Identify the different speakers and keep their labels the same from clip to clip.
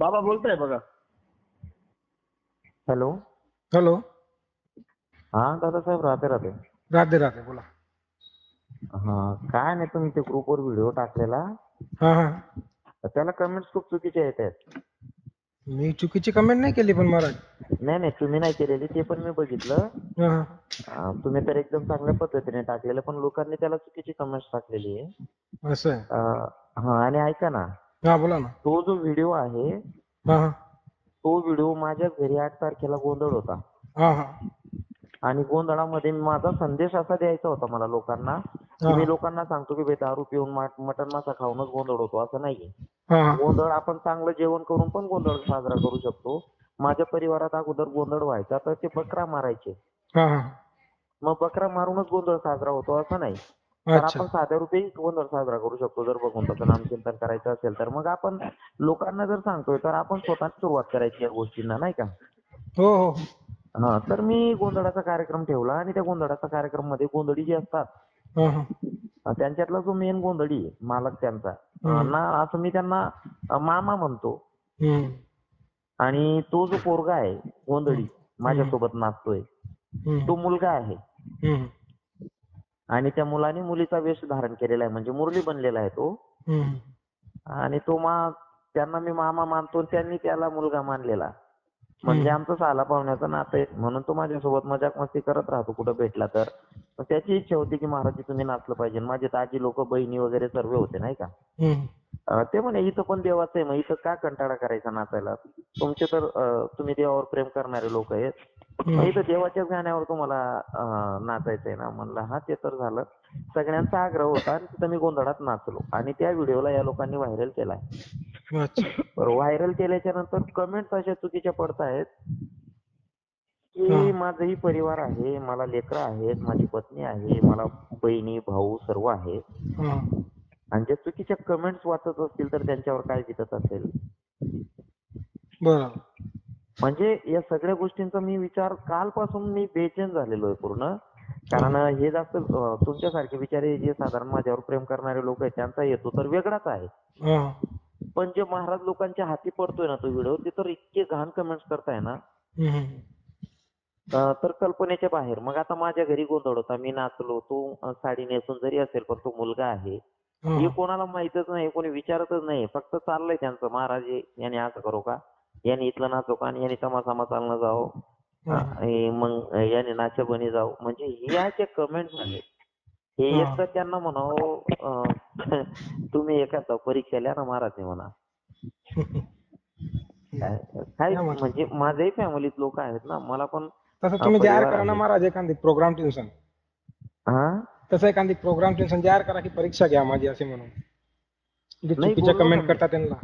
Speaker 1: बाबा बोलताय बघा.
Speaker 2: हॅलो.
Speaker 3: हॅलो.
Speaker 2: हा दादासाहेब, राधे राधे.
Speaker 3: राधे राधे, बोला.
Speaker 2: हा, काय नाही, तुम्ही ते ग्रुपवर व्हिडिओ टाकलेला,
Speaker 3: हा हा.
Speaker 2: त्याला कमेंट्स खूप चुकीचे येत आहेत.
Speaker 3: मी चुकीची कमेंट नाही केली पण महाराज.
Speaker 2: नाही नाही, तुम्ही नाही केलेली, ते पण मी बघितलं.
Speaker 3: हा हा.
Speaker 2: तुम्ही तर एकदम चांगल्या पद्धतीने टाकलेलं, पण लोकांनी त्याला चुकीची कमेंट्स टाकलेली आहे.
Speaker 3: असं आहे.
Speaker 2: हा, आणि ऐका ना,
Speaker 3: हा, बोला ना.
Speaker 2: तो जो व्हिडिओ आहे,
Speaker 3: हा हा.
Speaker 2: तो व्हिडिओ माझ्या घरी 8 तारखेला गोंधळ होता.
Speaker 3: हा हा.
Speaker 2: आणि गोंधळामध्ये माझा संदेश असा द्यायचा होता मला लोकांना, की मी लोकांना सांगतो की दारू पिऊन मटण मासा खाऊनच गोंधळ होतो, असं नाहीये.
Speaker 3: हा हा.
Speaker 2: गोंधळ आपण चांगलं जेवण करून पण गोंधळ साजरा करू शकतो. माझ्या परिवारात अगोदर गोंधळ व्हायचा तर ते बकरा मारायचे.
Speaker 3: हा हा.
Speaker 2: मग बकरा मारूनच गोंधळ साजरा होतो असं नाही. तर
Speaker 3: अच्छा.
Speaker 2: आपण साध्या रुपये गोंधळ साजरा करू शकतो जर भगवंताचं नामचिंतन करायचं असेल तर. मग आपण लोकांना जर सांगतोय तर आपण स्वतःच सुरुवात करायची या गोष्टींना, नाही का?
Speaker 3: हो हो.
Speaker 2: हा, तर मी गोंधळाचा कार्यक्रम ठेवला आणि त्या गोंधळाच्या कार्यक्रम मध्ये गोंधळी जी असतात
Speaker 3: हा हा.
Speaker 2: त्यांच्यातला जो मेन गोंधळी आहे, मालक त्यांचा, ना असं मी त्यांना मामा म्हणतो.
Speaker 3: हम्म.
Speaker 2: आणि तो जो पोरगा आहे गोंधळी
Speaker 3: हम्म.
Speaker 2: माझ्यासोबत नाचतोय, तो
Speaker 3: हम्म.
Speaker 2: मुलगा आहे.
Speaker 3: हम्म.
Speaker 2: आणि त्या मुलाने मुलीचा वेश धारण केलेला आहे, म्हणजे मुरली बनलेला आहे तो.
Speaker 3: हम्म.
Speaker 2: आणि त्यांना मी मामा मानतो, त्यांनी त्याला मुलगा मानलेला. म्हणजे
Speaker 3: हम्म.
Speaker 2: आमचं साला पाहुण्याचं नातं आहे, म्हणून तो माझ्यासोबत मजाक मस्ती करत राहतो कुठं भेटला तर. मग त्याची इच्छा होती की महाराज तुम्ही नाचलं पाहिजे. माझे दाजी लोक, बहिणी वगैरे सर्व होते, नाही का?
Speaker 3: हम्म.
Speaker 2: ते म्हणे इथं पण देवाचं आहे, मग इथं का कंटाळा करायचा नाचायला? तुमचे तर तुम्ही देवावर प्रेम करणारे लोक आहेत, मग इथं देवाच्याच गाण्यावर तुम्हाला नाचायचंय ना? म्हणलं हा, ते तर झालं. सगळ्यांचा आग्रह होता आणि तिथं मी गोंधळात नाचलो आणि त्या व्हिडिओला या लोकांनी व्हायरल केलाय.
Speaker 3: अच्छा.
Speaker 2: व्हायरल केल्याच्या नंतर कमेंट्स अशा चुकीच्या पडतायत
Speaker 3: हा.
Speaker 2: की माझाही परिवार आहे, मला लेकरं आहेत, माझी पत्नी आहे, मला बहिणी भाऊ सर्व आहेत.
Speaker 3: हा.
Speaker 2: आणि जे चुकीच्या कमेंट्स वाचत असतील तर त्यांच्यावर काय बितत असेल?
Speaker 3: बरोबर.
Speaker 2: म्हणजे या सगळ्या गोष्टींचा मी विचार कालपासून मी बेचैन झालेलो आहे पूर्ण. कारण हे जास्त तुमच्यासारखे बिचारे जे साधारण माझ्यावर प्रेम करणारे लोक आहेत त्यांचा हेतू तर वेगळाच आहे.
Speaker 3: हा.
Speaker 2: पण जे महाराज लोकांच्या हाती पडतोय ना तो व्हिडिओ, ते तर इतके घाण कमेंट्स करताय ना,
Speaker 3: हम्म.
Speaker 2: तर कल्पनेच्या बाहेर. मग आता माझ्या घरी गोंधळ होता, मी नाचलो, तो साडी नेसून जरी असेल पण तो मुलगा आहे. हे
Speaker 3: हा.
Speaker 2: कोणाला माहीतच नाही, कोणी विचारतच नाही. फक्त चाललंय त्यांचं, महाराज याने असं करू का, याने इथलं नाचू का, आणि याने तमासामा चालणं जावं, मग याने नाच्या बनी जाऊ. म्हणजे या ज्या कमेंट्स आहेत, हे एक तर त्यांना म्हणावं तुम्ही एखादा परीक्षेला ना महाराज म्हणा. काय म्हणजे माझ्याही फॅमिलीत लोक आहेत ना, मला पण
Speaker 3: तसं तुम्ही जाहीर
Speaker 2: परिवार
Speaker 3: करा ना
Speaker 2: आहे.
Speaker 3: महाराज, एखादी प्रोग्राम टेन्शन.
Speaker 2: हा,
Speaker 3: तसं एखादी प्रोग्राम टेन्शन जाहीर करा की परीक्षा घ्या माझी असे म्हणून, जे
Speaker 2: नाही
Speaker 3: चुकीच्या
Speaker 2: बोललो ना
Speaker 3: कमेंट
Speaker 2: मी,
Speaker 3: करतात त्यांना.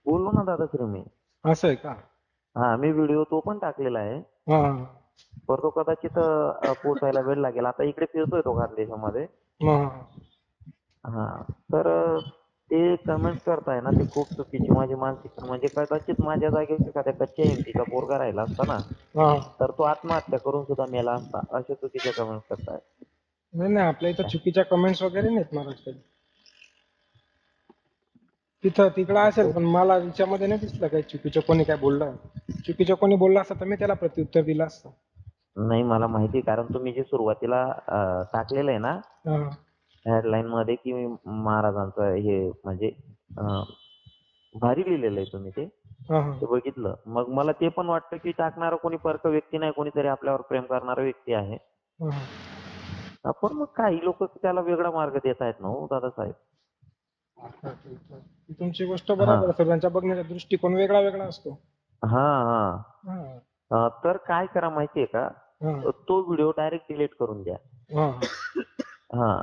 Speaker 2: बोललो ना दादाश्री मी.
Speaker 3: असं आहे का?
Speaker 2: हा, मी व्हिडिओ तो पण टाकलेला आहे.
Speaker 3: हा.
Speaker 2: पण तो कदाचित पोचायला वेळ लागेल. आता इकडे फिरतोय तो खानदेशामध्ये.
Speaker 3: हा.
Speaker 2: हा, तर ते कमेंट्स करताय ना, ते खूप चुकीची. माझी मानसिकता म्हणजे कदाचित माझ्या जागेवर एखाद्या कच्च्या हिमतीचा पोरगा राहिला असता ना,
Speaker 3: हा.
Speaker 2: तर तो आत्महत्या करून सुद्धा मेला असता. अशा चुकीच्या कमेंट्स करताय.
Speaker 3: नाही नाही, आपल्या इथं चुकीच्या कमेंट्स वगैरे नाहीत महाराज काही. तिकडं असेल पण मला याच्यामध्ये नाही दिसलं काही चुकीचं कोणी काय बोललं. चुकीचं कोणी बोललं असतं तर मी त्याला प्रत्युत्तर दिलं असतं.
Speaker 2: नाही, मला माहिती, कारण तुम्ही जे सुरुवातीला टाकलेलं आहे ना
Speaker 3: हा.
Speaker 2: हेडलाईन मध्ये, की महाराजांचं हे म्हणजे भारी लिहिलेलं आहे तुम्ही ते
Speaker 3: हा.
Speaker 2: बघितलं. मग मला ते पण वाटतं की टाकणारा कोणी परक व्यक्ती नाही, कोणीतरी आपल्यावर प्रेम करणारा व्यक्ती आहे.
Speaker 3: हा.
Speaker 2: पण मग काही लोक त्याला वेगळा मार्ग देत आहेत ना, हो दादासाहेब.
Speaker 3: तुमची गोष्ट
Speaker 2: हा
Speaker 3: बरोबर आहे, सर्वांचा बघण्याचा दृष्टिकोन वेगळा वेगळा असतो.
Speaker 2: हा हा.
Speaker 3: हा.
Speaker 2: तर काय करा माहितीये का,
Speaker 3: हा.
Speaker 2: तो व्हिडिओ डायरेक्ट डिलीट करून द्या.
Speaker 3: हा.
Speaker 2: हा,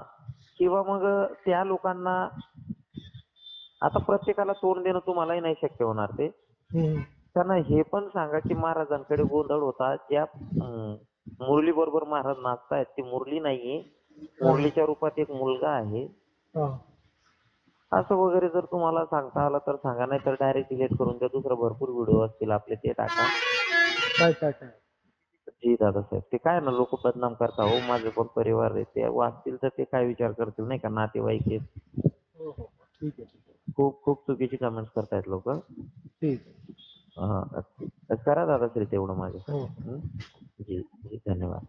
Speaker 2: किंवा मग त्या लोकांना, आता प्रत्येकाला तोंड देणं तुम्हालाही नाही शक्य होणार ते.
Speaker 3: हम्म.
Speaker 2: त्यांना हे पण सांगा की महाराजांकडे गोंधळ होता, ज्या मुरली बरोबर महाराज नाचतायत ती मुरली नाहीये, मुरलीच्या रूपात एक मुलगा आहे.
Speaker 3: हा.
Speaker 2: असं वगैरे जर तुम्हाला सांगता आलं तर सांगा, नाही तर डायरेक्ट डिलीट करून द्या. दुसरं भरपूर व्हिडिओ असतील आपले, ते टाका.
Speaker 3: काय काय काय.
Speaker 2: जी दादासाहेब, ते काय ना, लोक बदनाम करता हो. माझे पण परिवार आहे, ते वाचतील तर ते काय विचार करतील, नाही का, नातेवाईक आहेत.
Speaker 3: हो हो, ठीक आहे ठीक आहे.
Speaker 2: खूप खूप चुकीची कमेंट्स करतायत लोक.
Speaker 3: ठीक.
Speaker 2: करा दादा श्री तेवढं माझं.
Speaker 3: हो.
Speaker 2: हं? जी जी धन्यवाद.